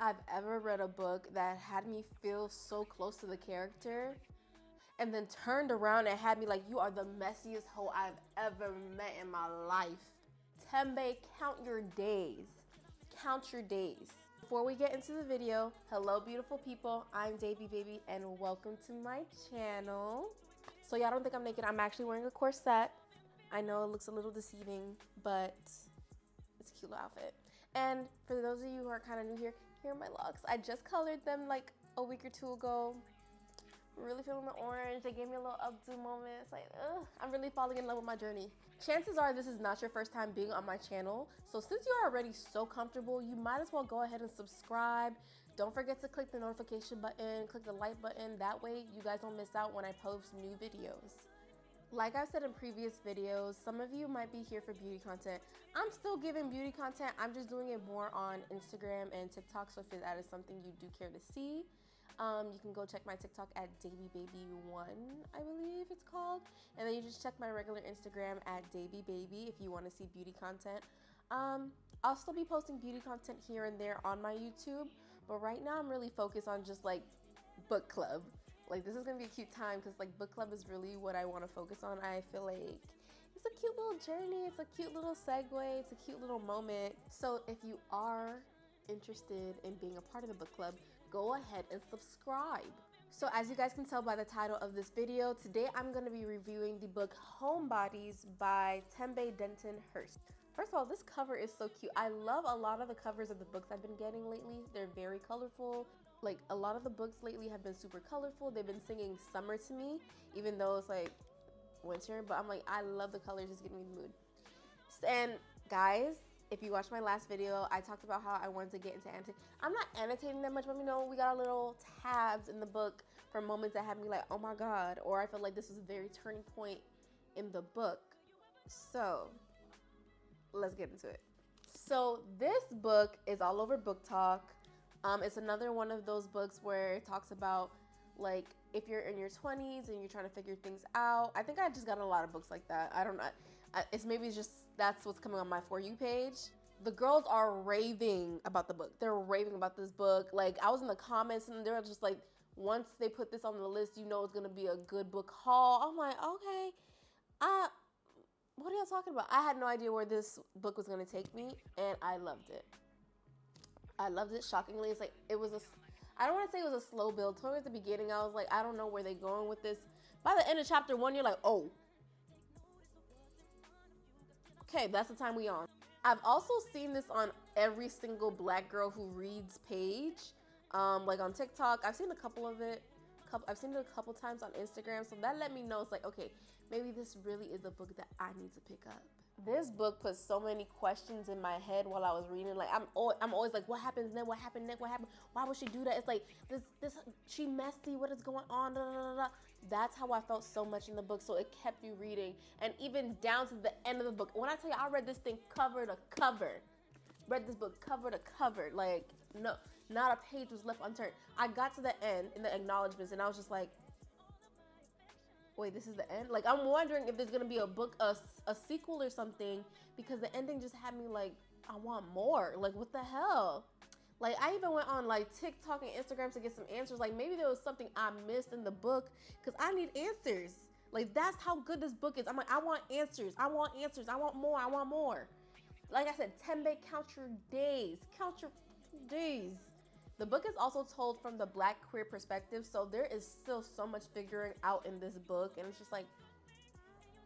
I've ever read a book that had me feel so close to the character and then turned around and had me like, you are the messiest hoe I've ever met in my life. Tembe, count your days. Count your days. Before we get into the video, hello beautiful people, I'm Afrodaybeac and welcome to my channel. So y'all don't think I'm naked, I'm actually wearing a corset. I know it looks a little deceiving, but it's a cute little outfit. And for those of you who are kind of new here are my locks. I just colored them like a week or two ago. I'm really feeling the orange. They gave me a little updo moment. It's like, ugh, I'm really falling in love with my journey. Chances are this is not your first time being on my channel. So since you're already so comfortable, you might as well go ahead and subscribe. Don't forget to click the notification button, click the like button. That way you guys don't miss out when I post new videos. Like I've said in previous videos, some of you might be here for beauty content. I'm still giving beauty content. I'm just doing it more on Instagram and TikTok. So if that is something you do care to see, you can go check my TikTok at Afrodaybeac1, I believe it's called. And then you just check my regular Instagram at Afrodaybeac if you want to see beauty content. I'll still be posting beauty content here and there on my YouTube, but right now I'm really focused on just like book club. Like this is gonna be a cute time because like book club is really what I want to focus on. I feel like it's a cute little journey, it's a cute little segue, it's a cute little moment. So if you are interested in being a part of the book club, go ahead and subscribe. So as you guys can tell by the title of this video, today I'm going to be reviewing the book Homebodies by Tembe Denton Hurst. First of all, this cover is so cute. I love a lot of the covers of the books I've been getting lately. They're very colorful. Like a lot of the books lately have been super colorful. They've been singing summer to me, even though it's like winter, but I'm like, I love the colors, just getting me in the mood. And guys, if you watched my last video, I talked about how I wanted to get into annotating. I'm not annotating that much, but you know, we got our little tabs in the book for moments that had me like, oh my God, or I felt like this was a very turning point in the book. So let's get into it. So this book is all over Book Talk. It's another one of those books where it talks about like if you're in your 20s and you're trying to figure things out. I think I just got a lot of books like that. I don't know. It's maybe just that's what's coming on my For You page. The girls are raving about the book. They're raving about this book. Like I was in the comments and they were just like, once they put this on the list, you know it's gonna be a good book haul. I'm like, okay. What are y'all talking about? I had no idea where this book was gonna take me, and I loved it. I loved it shockingly. It's like it was I don't want to say it was a slow build. Towards the beginning, I was like, I don't know where they're going with this. By the end of chapter 1, you're like, oh, okay, that's the time we on. I've also seen this on every single black girl who reads page, like on TikTok. I've seen a couple of it. I've seen it a couple times on Instagram, so that let me know it's like, okay, maybe this really is a book that I need to pick up. This book put so many questions in my head while I was reading. Like I'm always like, what happens next? What happened next? What happened? Why would she do that? It's like she messy. What is going on? Da, da, da, da. That's how I felt so much in the book. So it kept you reading, and even down to the end of the book. When I tell you, I read this thing cover to cover. Read this book cover to cover. Like no, not a page was left unturned. I got to the end in the acknowledgments, and I was just like, wait, this is the end? Like, I'm wondering if there's gonna be a book, a sequel or something, because the ending just had me like, I want more. Like, what the hell? Like, I even went on like TikTok and Instagram to get some answers. Like, maybe there was something I missed in the book, because I need answers. Like, that's how good this book is. I'm like, I want answers. I want answers. I want more. I want more. Like I said, Tembe, count your days. Count your days. The book is also told from the black queer perspective, so there is still so much figuring out in this book, and it's just like,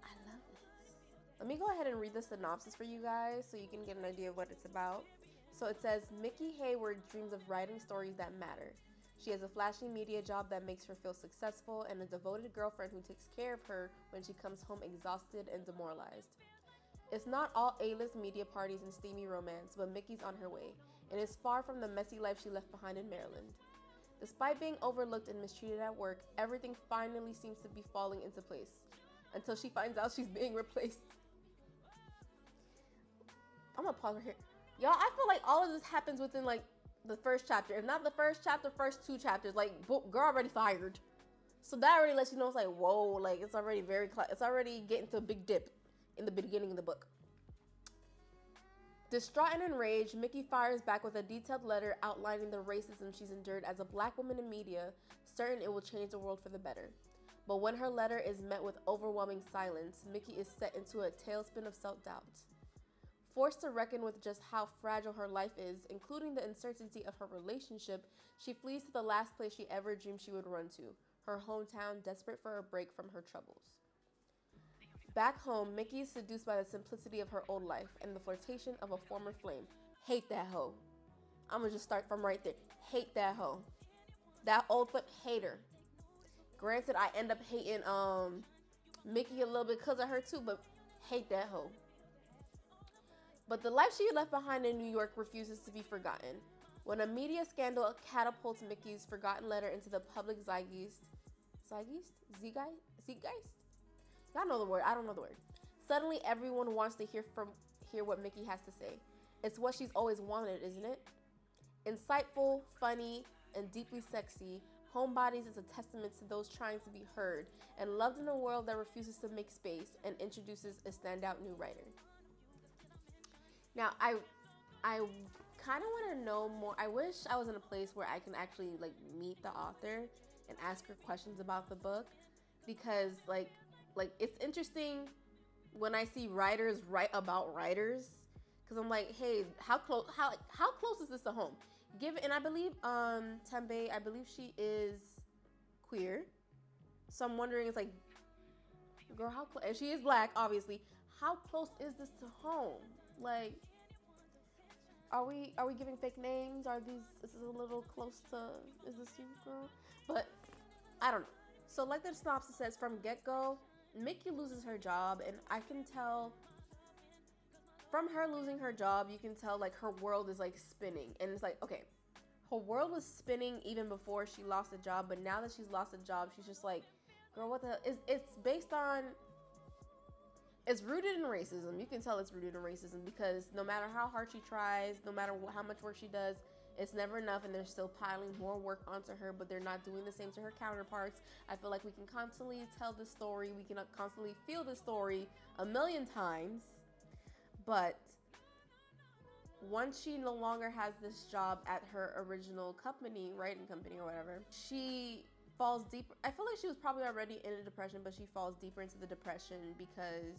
I love this. Let me go ahead and read the synopsis for you guys so you can get an idea of what it's about. So it says, Mickey Hayward dreams of writing stories that matter. She has a flashy media job that makes her feel successful and a devoted girlfriend who takes care of her when she comes home exhausted and demoralized. It's not all A-list media parties and steamy romance, but Mickey's on her way, and is far from the messy life she left behind in Maryland. Despite being overlooked and mistreated at work, everything finally seems to be falling into place, until she finds out she's being replaced. I'm gonna pause right here. Y'all, I feel like all of this happens within like the first chapter. If not the first chapter, first 2 chapters. Like, girl already fired. So that already lets you know it's like, whoa, like it's already it's already getting to a big dip in the beginning of the book. Distraught and enraged, Mickey fires back with a detailed letter outlining the racism she's endured as a black woman in media, certain it will change the world for the better. But when her letter is met with overwhelming silence, Mickey is set into a tailspin of self-doubt. Forced to reckon with just how fragile her life is, including the uncertainty of her relationship, she flees to the last place she ever dreamed she would run to, her hometown, desperate for a break from her troubles. Back home, Mickey is seduced by the simplicity of her old life and the flirtation of a former flame. Hate that hoe. I'm gonna just start from right there. Hate that hoe. That old flip, hate her. Granted, I end up hating Mickey a little bit because of her too, but hate that hoe. But the life she left behind in New York refuses to be forgotten. When a media scandal catapults Mickey's forgotten letter into the public zeitgeist, y'all know the word, I don't know the word. Suddenly everyone wants to hear what Mickey has to say. It's what she's always wanted, isn't it? Insightful, funny, and deeply sexy, Homebodies is a testament to those trying to be heard and loved in a world that refuses to make space and introduces a standout new writer. Now, I kind of want to know more. I wish I was in a place where I can actually like meet the author and ask her questions about the book, because like it's interesting when I see writers write about writers, because I'm like, hey, how close is this to home? And I believe Tembe, I believe she is queer, so I'm wondering, it's like, girl, how close? And she is black, obviously. How close is this to home? Like, are we giving fake names? Is this a little close to, is this you, girl? But I don't know. So like the synopsis says, from get-go, Mickey loses her job, and I can tell from her losing her job, you can tell like her world is like spinning. And it's like, okay, her world was spinning even before she lost a job, but now that she's lost a job, she's just like, girl, what the, it's based on, it's rooted in racism. You can tell it's rooted in racism, because no matter how hard she tries, no matter how much work she does, it's never enough, and they're still piling more work onto her, but they're not doing the same to her counterparts. I feel like we can constantly tell the story, we can constantly feel the story a million times, but once she no longer has this job at her original company, writing company or whatever, she falls deeper. I feel like she was probably already in a depression, but she falls deeper into the depression because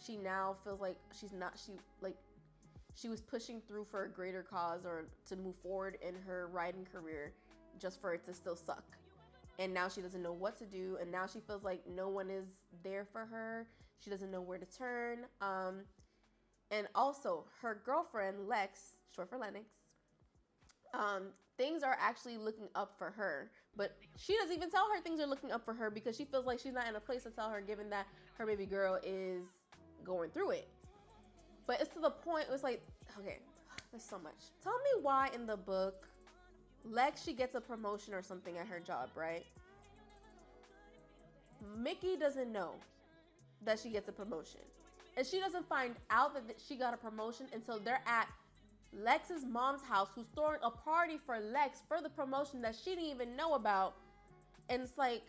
she now feels like she was pushing through for a greater cause or to move forward in her writing career just for it to still suck. And now she doesn't know what to do, and now she feels like no one is there for her. She doesn't know where to turn. And also, her girlfriend, Lex, short for Lennox, things are actually looking up for her. But she doesn't even tell her things are looking up for her, because she feels like she's not in a place to tell her, given that her baby girl is going through it. But it's to the point, it's like, okay, there's so much. Tell me why in the book, Lex, she gets a promotion or something at her job, right? Mickey doesn't know that she gets a promotion. And she doesn't find out that she got a promotion until they're at Lex's mom's house, who's throwing a party for Lex for the promotion that she didn't even know about. And it's like,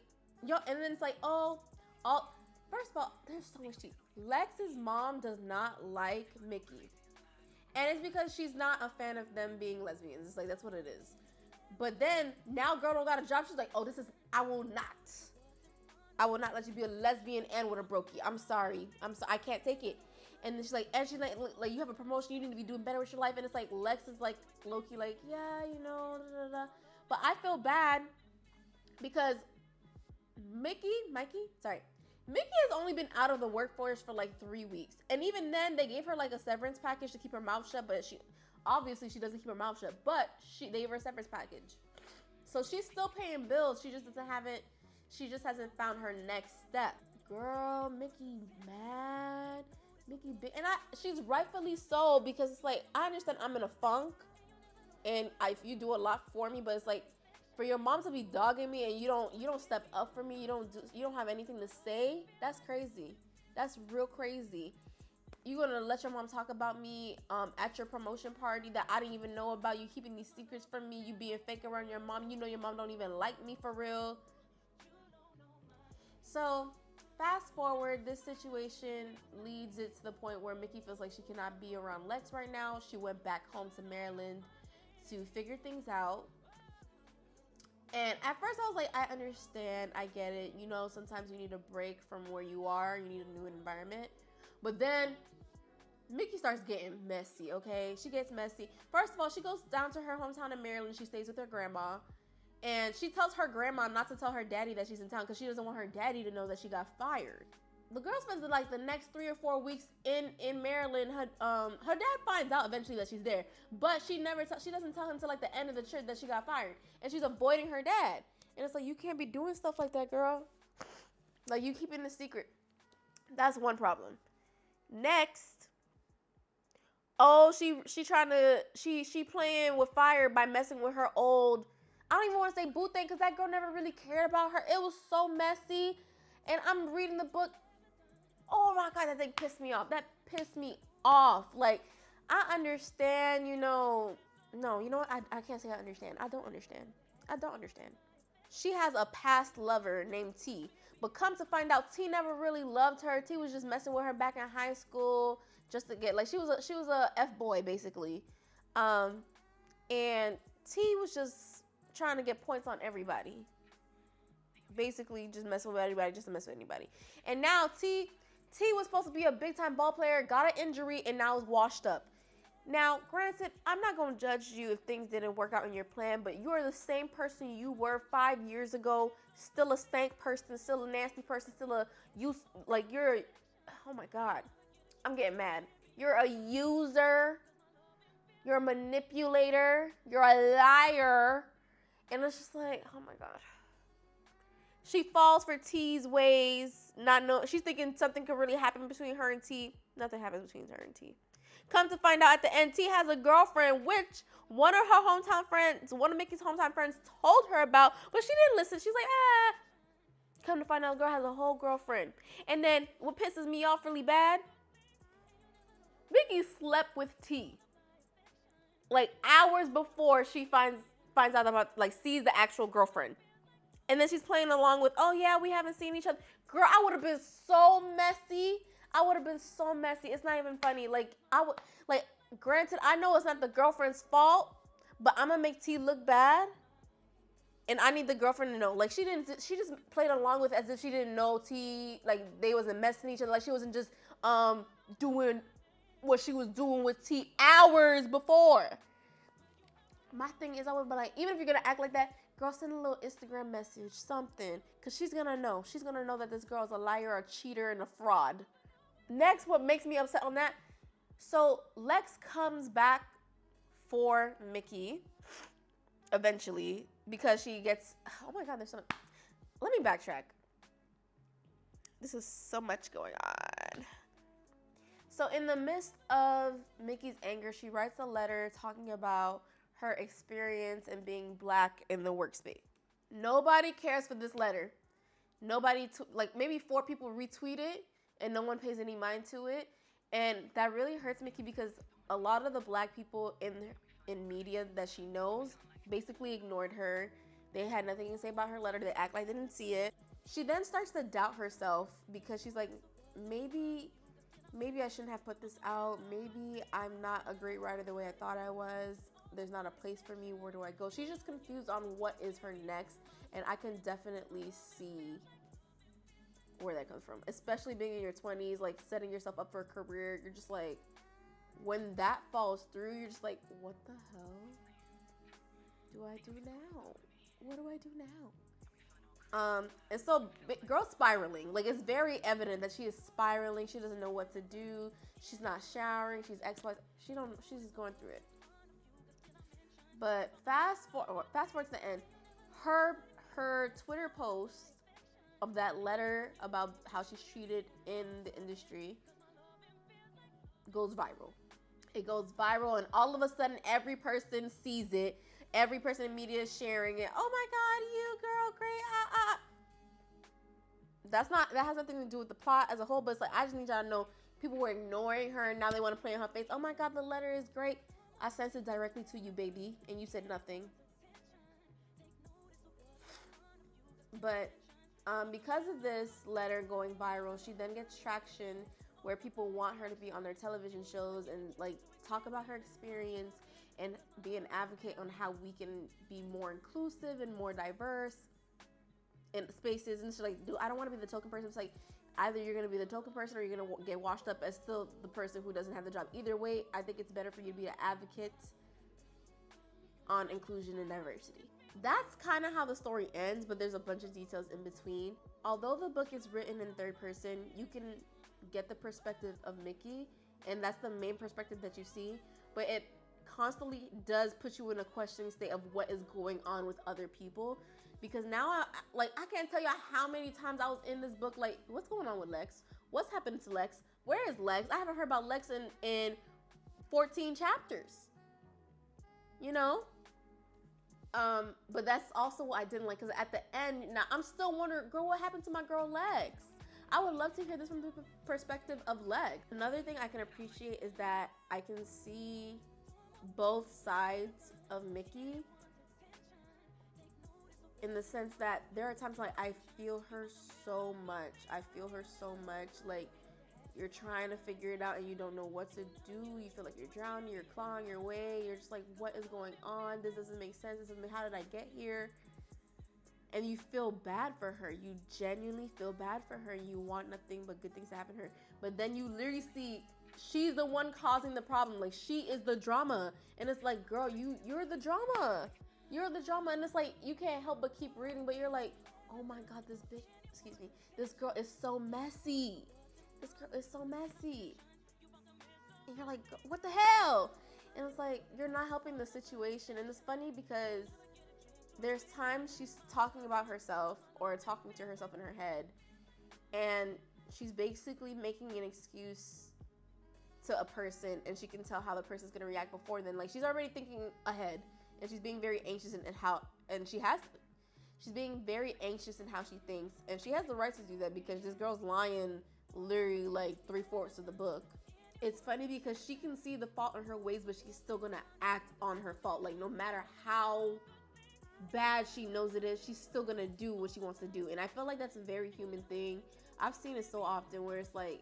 yo, and then it's like, first of all, there's so much tea. Lex's mom does not like Mickey. And it's because she's not a fan of them being lesbians. It's like, that's what it is. But then, now girl don't got a job. She's like, oh, I will not let you be a lesbian and with a brokey. I'm sorry. I can't take it. And then she's like, you have a promotion. You need to be doing better with your life. And it's like, Lex is like, low-key like, yeah, you know, da, da, da. But I feel bad because Mickey has only been out of the workforce for like 3 weeks. And even then, they gave her like a severance package to keep her mouth shut. But she doesn't keep her mouth shut. But they gave her a severance package. So she's still paying bills. She just hasn't found her next step. Girl, Mickey mad. Mickey big. And she's rightfully so, because it's like, I understand I'm in a funk. And you do a lot for me. But it's like, for your mom to be dogging me and you don't step up for me, you don't have anything to say, that's crazy. That's real crazy. You gonna let your mom talk about me at your promotion party that I didn't even know about, you keeping these secrets from me, you being fake around your mom, you know your mom don't even like me for real. So fast forward, this situation leads it to the point where Mickey feels like she cannot be around Lex right now. She went back home to Maryland to figure things out. And at first I was like, I understand, I get it. You know, sometimes you need a break from where you are. You need a new environment. But then Mickey starts getting messy, okay? She gets messy. First of all, she goes down to her hometown in Maryland. She stays with her grandma. And she tells her grandma not to tell her daddy that she's in town because she doesn't want her daddy to know that she got fired. The girl spends like the next 3 or 4 weeks in Maryland. Her dad finds out eventually that she's there, but she doesn't tell him till like the end of the trip that she got fired, and she's avoiding her dad. And it's like, you can't be doing stuff like that, girl. Like, you keeping the secret. That's one problem. Next, she playing with fire by messing with her old, I don't even want to say boo thing because that girl never really cared about her. It was so messy. And I'm reading the book. Oh my God, that thing pissed me off. That pissed me off. Like, I understand, you know. No, you know what? I can't say I understand. I don't understand. She has a past lover named T. But come to find out, T never really loved her. T was just messing with her back in high school just to get, like, she was a F-boy, basically. And T was just trying to get points on everybody. Basically, just messing with anybody, just to mess with anybody. And now T was supposed to be a big-time ball player, got an injury, and now is washed up. Now, granted, I'm not going to judge you if things didn't work out in your plan, but you are the same person you were 5 years ago, still a stank person, still a nasty person, still a you're, oh my God, I'm getting mad. You're a user, you're a manipulator, you're a liar, and it's just like, oh my God. She falls for T's ways, she's thinking something could really happen between her and T. Nothing happens between her and T. Come to find out at the end, T has a girlfriend, which one of Mickey's hometown friends told her about, but she didn't listen. She's like, Come to find out, the girl has a whole girlfriend. And then what pisses me off really bad, Mickey slept with T. Like hours before she finds out about, like, sees the actual girlfriend. And then she's playing along with, oh yeah, we haven't seen each other. Girl, I would have been so messy. It's not even funny. Granted, I know it's not the girlfriend's fault, but I'm gonna make T look bad. And I need the girlfriend to know. Like, she just played along with it as if she didn't know T, like, they wasn't messing each other. Like, she wasn't just doing what she was doing with T hours before. My thing is, I would be like, even if you're gonna act like that, girl, send a little Instagram message, something. Because she's gonna know. She's gonna know that this girl's a liar, a cheater, and a fraud. Next, what makes me upset on that, so Lex comes back for Mickey eventually because she gets, oh my God, let me backtrack. This is so much going on. So in the midst of Mickey's anger, she writes a letter talking about her experience in being Black in the workspace. Nobody cares for this letter. Maybe 4 people retweet it and no one pays any mind to it. And that really hurts Mickey because a lot of the Black people in media that she knows basically ignored her. They had nothing to say about her letter. They act like they didn't see it. She then starts to doubt herself because she's like, maybe I shouldn't have put this out. Maybe I'm not a great writer the way I thought I was. There's not a place for me. Where do I go? She's just confused on what is her next. And I can definitely see where that comes from. Especially being in your 20s, like setting yourself up for a career. You're just like, when that falls through, you're just like, what the hell do I do now? What do I do now? And so girl's spiraling. Like, it's very evident that she is spiraling. She doesn't know what to do. She's not showering. She's she's just going through it. But fast forward to the end. Her Twitter post of that letter about how she's treated in the industry goes viral. It goes viral, and all of a sudden, every person sees it. Every person in media is sharing it. Oh my God, you girl, great. That has nothing to do with the plot as a whole, but it's like, I just need y'all to know people were ignoring her, and now they want to play in her face. Oh my God, the letter is great. I sent it directly to you, baby, and you said nothing. But Because of this letter going viral, she then gets traction where people want her to be on their television shows and like talk about her experience and be an advocate on how we can be more inclusive and more diverse in spaces. And she's like, dude, I don't want to be the token person. It's like, either you're going to be the token person or you're going to get washed up as still the person who doesn't have the job. Either way, I think it's better for you to be an advocate on inclusion and diversity. That's kind of how the story ends, but there's a bunch of details in between. Although the book is written in third person, you can get the perspective of Mickey, and that's the main perspective that you see, but it constantly does put you in a questioning state of what is going on with other people. Because now, I can't tell you how many times I was in this book, like, what's going on with Lex? What's happening to Lex? Where is Lex? I haven't heard about Lex in 14 chapters, you know? But that's also what I didn't like, because at the end, now I'm still wondering, girl, what happened to my girl Lex? I would love to hear this from the perspective of Lex. Another thing I can appreciate is that I can see both sides of Mickey, in the sense that there are times like I feel her so much. I feel her so much. Like, you're trying to figure it out and you don't know what to do. You feel like you're drowning, you're clawing your way. You're just like, what is going on? This doesn't make sense. How did I get here? And you feel bad for her. You genuinely feel bad for her. And you want nothing but good things to happen to her. But then you literally see she's the one causing the problem. Like, she is the drama. And it's like, girl, you're the drama. You're the drama. And it's like, you can't help but keep reading, but you're like, oh my God, this girl is so messy. This girl is so messy. And you're like, what the hell? And it's like, you're not helping the situation. And it's funny because there's times she's talking about herself or talking to herself in her head, and she's basically making an excuse to a person, and she can tell how the person's gonna react before then. Like, she's already thinking ahead, and she's being very anxious she's being very anxious in how she thinks, and she has the right to do that because this girl's lying literally like 3/4 of the book. It's funny because she can see the fault in her ways, but she's still gonna act on her fault. Like, no matter how bad she knows it is, she's still gonna do what she wants to do. And I feel like that's a very human thing. I've seen it so often where it's like,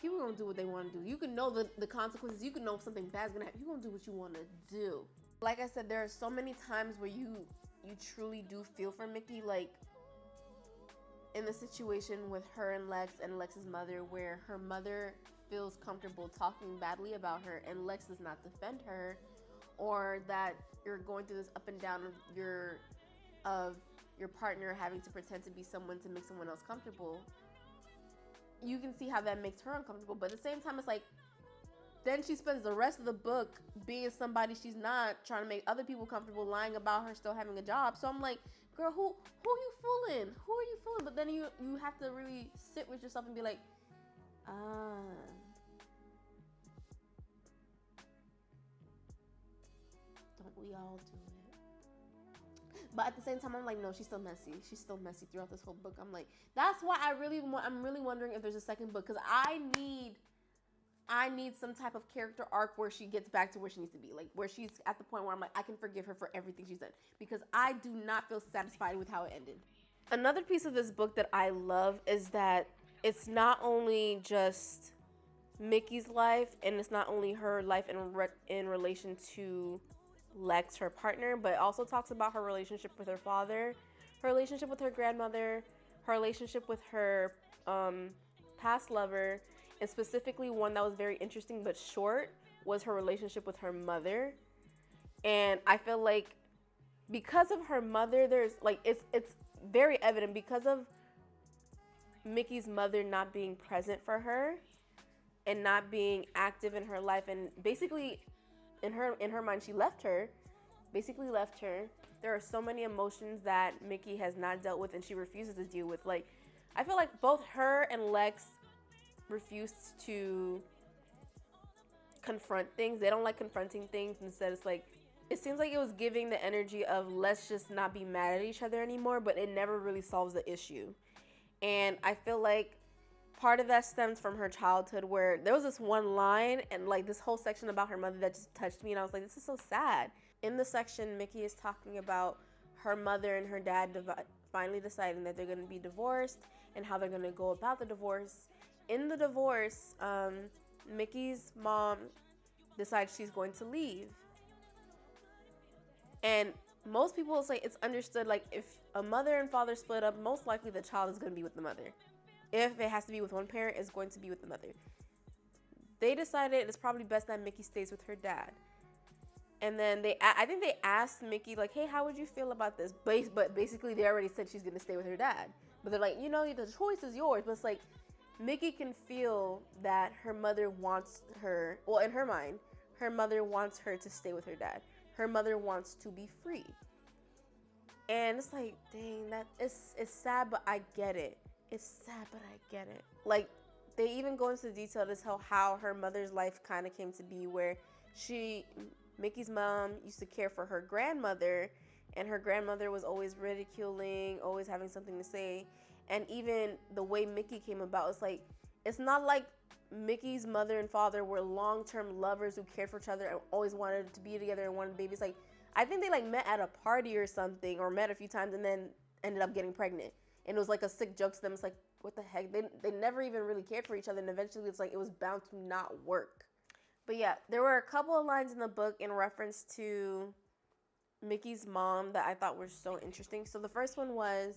people gonna do what they want to do. You can know the consequences. You can know if something bad's gonna happen. You're gonna do what you want to do. Like I said, there are so many times where you truly do feel for Mickey. Like, in the situation with her and Lex's mother, where her mother feels comfortable talking badly about her and Lex does not defend her, or that you're going through this up and down of your partner having to pretend to be someone to make someone else comfortable. You can see how that makes her uncomfortable, but at the same time, it's like, then she spends the rest of the book being somebody she's not, trying to make other people comfortable, lying about her still having a job. So I'm like, girl, who are you fooling? Who are you fooling? But then you have to really sit with yourself and be like, don't we all do it? But at the same time, I'm like, no, she's still messy. She's still messy throughout this whole book. I'm like, that's why I'm really wondering if there's a second book, because I need some type of character arc where she gets back to where she needs to be, like where she's at the point where I'm like, I can forgive her for everything she's done, because I do not feel satisfied with how it ended. Another piece of this book that I love is that it's not only just Mickey's life, and it's not only her life in relation to Lex, her partner, but it also talks about her relationship with her father, her relationship with her grandmother, her relationship with her past lover, and specifically one that was very interesting but short was her relationship with her mother. And I feel like because of her mother, there's like, it's very evident, because of Mickey's mother not being present for her and not being active in her life, and basically in her mind, she left her. There are so many emotions that Mickey has not dealt with and she refuses to deal with. Like, I feel like both her and Lex refused to confront things. They don't like confronting things. Instead, it's like, it seems like it was giving the energy of, let's just not be mad at each other anymore, but it never really solves the issue. And I feel like part of that stems from her childhood, where there was this one line and like this whole section about her mother that just touched me, and I was like, this is so sad. In the section, Mickey is talking about her mother and her dad finally deciding that they're going to be divorced and how they're going to go about the divorce. In the divorce, Mickey's mom decides she's going to leave. And most people say it's understood, like, if a mother and father split up, most likely the child is going to be with the mother. If it has to be with one parent, it's going to be with the mother. They decided it's probably best that Mickey stays with her dad. And then I think they asked Mickey, like, hey, how would you feel about this? But basically, they already said she's going to stay with her dad. But they're like, you know, the choice is yours. But it's like, Mickey can feel that her mother wants her, well, in her mind, her mother wants her to stay with her dad. Her mother wants to be free. And it's like, dang, it's sad, but I get it. It's sad, but I get it. Like, they even go into detail to tell how her mother's life kind of came to be, where Mickey's mom used to care for her grandmother, and her grandmother was always ridiculing, always having something to say. And even the way Mickey came about, it's not like Mickey's mother and father were long-term lovers who cared for each other and always wanted to be together and wanted babies. Like, I think they met at a party or something, or met a few times and then ended up getting pregnant. And it was like a sick joke to them. It's like, what the heck? They never even really cared for each other, and eventually it's like it was bound to not work. But yeah, there were a couple of lines in the book in reference to Mickey's mom that I thought were so interesting. So the first one was,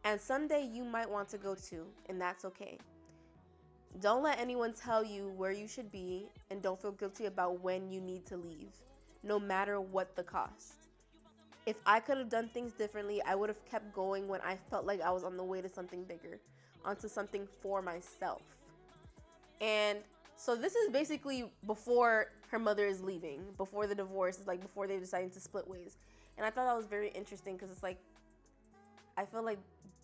and someday you might want to go too, and that's okay. Don't let anyone tell you where you should be, and don't feel guilty about when you need to leave, no matter what the cost. If I could have done things differently, I would have kept going when I felt like I was on the way to something bigger, onto something for myself. And so this is basically before her mother is leaving, before the divorce, like before they decided to split ways. And I thought that was very interesting because it's like, I feel like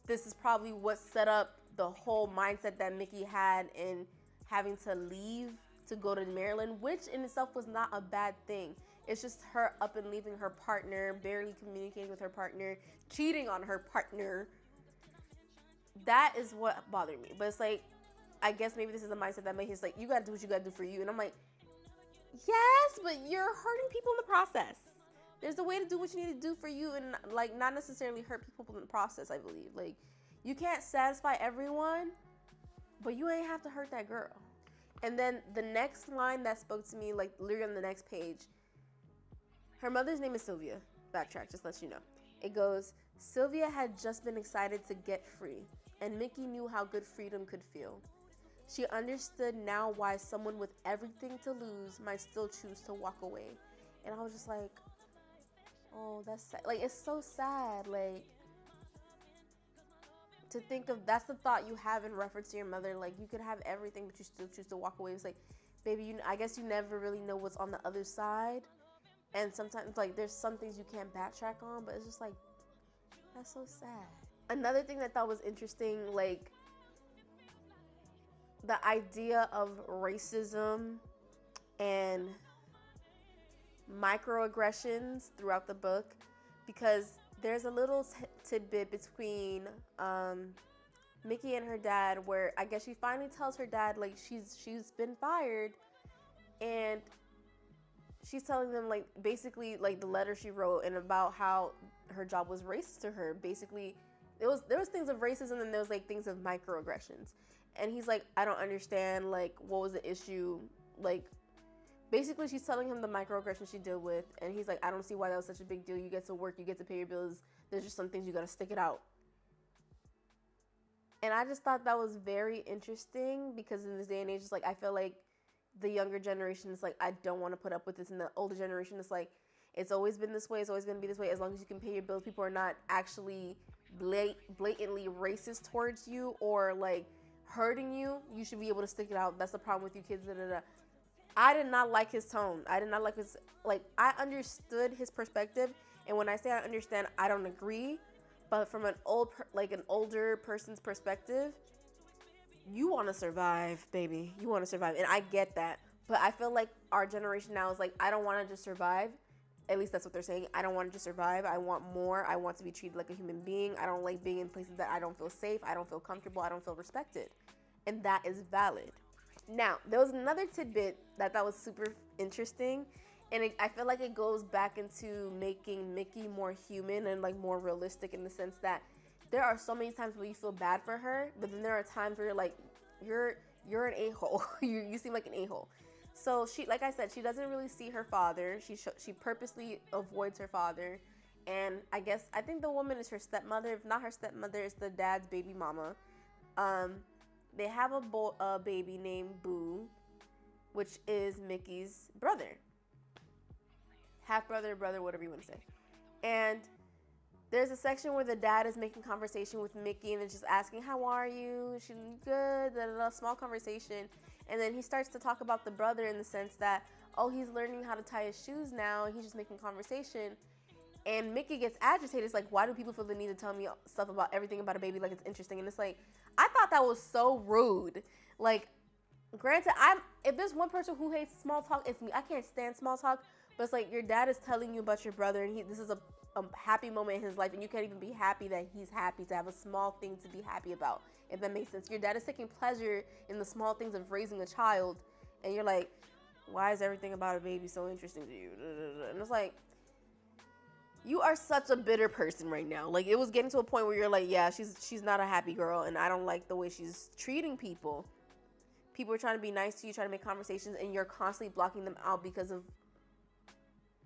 this is probably what set up the whole mindset that Mickey had in having to leave to go to Maryland, which in itself was not a bad thing. It's just her up and leaving her partner, barely communicating with her partner, cheating on her partner. That is what bothered me. But it's like, I guess maybe this is a mindset that Mickey's like, you gotta do what you gotta do for you. And I'm like, yes, but you're hurting people in the process. There's a way to do what you need to do for you and like not necessarily hurt people in the process, I believe. Like, you can't satisfy everyone, but you ain't have to hurt that girl. And then the next line that spoke to me, like literally on the next page, her mother's name is Sylvia. Backtrack, just let you know. It goes, Sylvia had just been excited to get free, and Mickey knew how good freedom could feel. She understood now why someone with everything to lose might still choose to walk away. And I was just like, oh, that's sad. Like, it's so sad. Like, to think of, that's the thought you have in reference to your mother. Like, you could have everything, but you still choose to walk away. It's like, baby, I guess you never really know what's on the other side. And sometimes, like, there's some things you can't backtrack on, but it's just like, that's so sad. Another thing that I thought was interesting, like, the idea of racism and microaggressions throughout the book, because there's a little tidbit between Mickey and her dad where I guess she finally tells her dad, like, she's been fired, and she's telling them, like, basically, like, the letter she wrote and about how her job was racist to her. Basically, there was things of racism and there was, like, things of microaggressions. And he's like, I don't understand, like, what was the issue? Like, basically, she's telling him the microaggression she dealt with, and he's like, I don't see why that was such a big deal. You get to work, you get to pay your bills. There's just some things you gotta stick it out. And I just thought that was very interesting because in this day and age, it's like, I feel like the younger generation is like, I don't want to put up with this. And the older generation is like, it's always been this way. It's always going to be this way. As long as you can pay your bills, people are not actually blatantly racist towards you or like hurting you. You should be able to stick it out. That's the problem with you kids. Da, da, da. I did not like his tone. I did not like his, like, I understood his perspective. And when I say I understand, I don't agree. But from an older person's perspective, you want to survive, baby. You want to survive. And I get that. But I feel like our generation now is like, I don't want to just survive. At least that's what they're saying. I don't want to just survive. I want more. I want to be treated like a human being. I don't like being in places that I don't feel safe. I don't feel comfortable. I don't feel respected. And that is valid. Now, there was another tidbit that was super interesting. And I feel like it goes back into making Mickey more human and like more realistic, in the sense that there are so many times where you feel bad for her, but then there are times where you're like, you're an a-hole. you seem like an a-hole. So she, like I said, she doesn't really see her father. She purposely avoids her father. And I think the woman is her stepmother. If not her stepmother, it's the dad's baby mama. They have a baby named Boo, which is Mickey's brother. Half brother, whatever you want to say. And there's a section where the dad is making conversation with Mickey and then just asking, how are you? She's good, small conversation. And then he starts to talk about the brother, in the sense that, oh, he's learning how to tie his shoes now. He's just making conversation. And Mickey gets agitated. It's like, why do people feel the need to tell me stuff about everything about a baby like it's interesting? And it's like, I thought that was so rude. Like, granted, if there's one person who hates small talk, it's me. I can't stand small talk. But it's like, your dad is telling you about your brother, and this is a happy moment in his life, and you can't even be happy that he's happy, to have a small thing to be happy about, if that makes sense. Your dad is taking pleasure in the small things of raising a child, and you're like, why is everything about a baby so interesting to you? And it's like, you are such a bitter person right now. Like, it was getting to a point where you're like, yeah, she's not a happy girl, and I don't like the way she's treating people. People are trying to be nice to you, trying to make conversations, and you're constantly blocking them out because of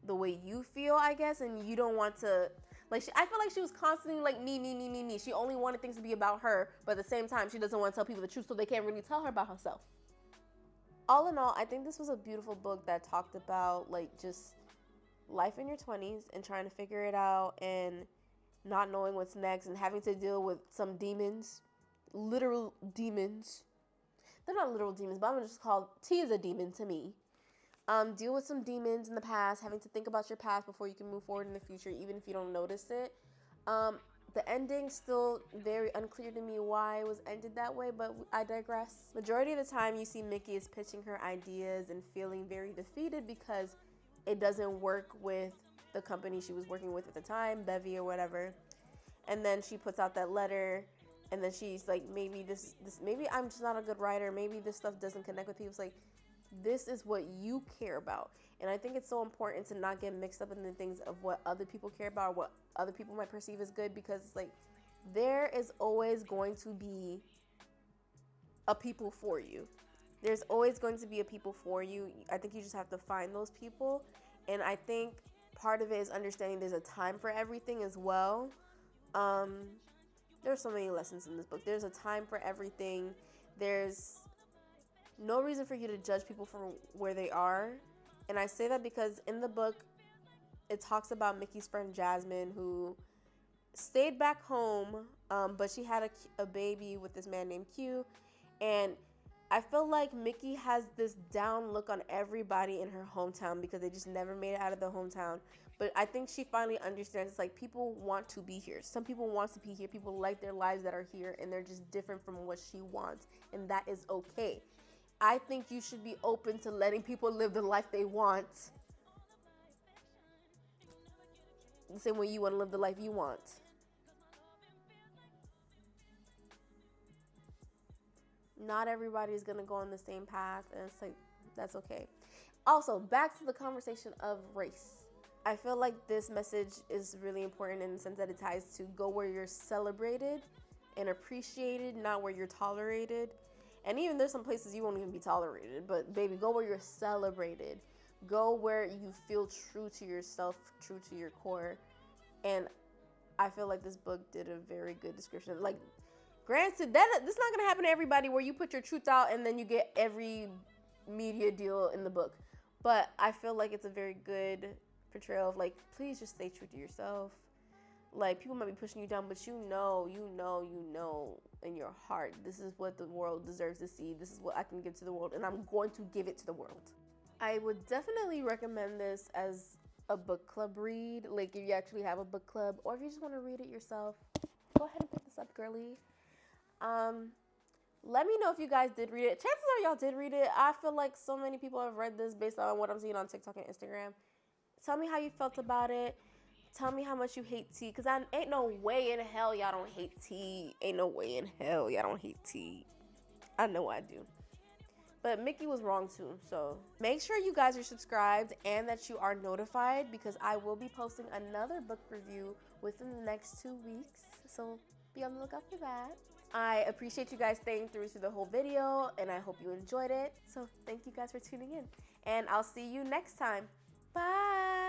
the way you feel, I guess, and you don't want to, like, I feel like she was constantly like, me. She only wanted things to be about her, but at the same time, she doesn't want to tell people the truth, so they can't really tell her about herself. All in all, I think this was a beautiful book that talked about, like, just life in your 20s and trying to figure it out and not knowing what's next and having to deal with some demons, literal demons. They're not literal demons, but I'm just called, T is a demon to me. Deal with some demons in the past, having to think about your past before you can move forward in the future, even if you don't notice it. The ending still very unclear to me why it was ended that way, but I digress. Majority of the time, you see Mickey is pitching her ideas and feeling very defeated because it doesn't work with the company she was working with at the time, Bevy or whatever. And then she puts out that letter, and then she's like, maybe maybe I'm just not a good writer. Maybe this stuff doesn't connect with people. It's like, this is what you care about. And I think it's so important to not get mixed up in the things of what other people care about or what other people might perceive as good, because it's like, there is always going to be a people for you. There's always going to be a people for you. I think you just have to find those people. And I think part of it is understanding there's a time for everything as well. There's so many lessons in this book. There's a time for everything. There's no reason for you to judge people for where they are. And I say that because in the book, it talks about Mickey's friend Jasmine, who stayed back home, but she had a baby with this man named Q. And I feel like Mickey has this down look on everybody in her hometown because they just never made it out of the hometown. But I think she finally understands, it's like, people want to be here. Some people want to be here. People like their lives that are here, and they're just different from what she wants. And that is okay. I think you should be open to letting people live the life they want. The same way you want to live the life you want. Not everybody is going to go on the same path, and it's like, that's okay. Also, back to the conversation of race. I feel like this message is really important in the sense that it ties to go where you're celebrated and appreciated, not where you're tolerated. And even there's some places you won't even be tolerated, but baby, go where you're celebrated. Go where you feel true to yourself, true to your core. And I feel like this book did a very good description. Like, granted, this is not going to happen to everybody where you put your truth out and then you get every media deal in the book. But I feel like it's a very good portrayal of, like, please just stay true to yourself. Like, people might be pushing you down, but you know in your heart, this is what the world deserves to see. This is what I can give to the world, and I'm going to give it to the world. I would definitely recommend this as a book club read. Like, if you actually have a book club, or if you just want to read it yourself, go ahead and pick this up, girly. Let me know if you guys did read it. Chances are y'all did read it. I feel like so many people have read this based on what I'm seeing on TikTok and Instagram. Tell me how you felt about it. Tell me how much you hate tea, because I ain't no way in hell y'all don't hate tea. Ain't no way in hell y'all don't hate tea. I know I do. But Mickey was wrong too. So make sure you guys are subscribed and that you are notified, because I will be posting another book review within the next 2 weeks. So be on the lookout for that. I appreciate you guys staying through to the whole video, and I hope you enjoyed it. So thank you guys for tuning in, and I'll see you next time. Bye.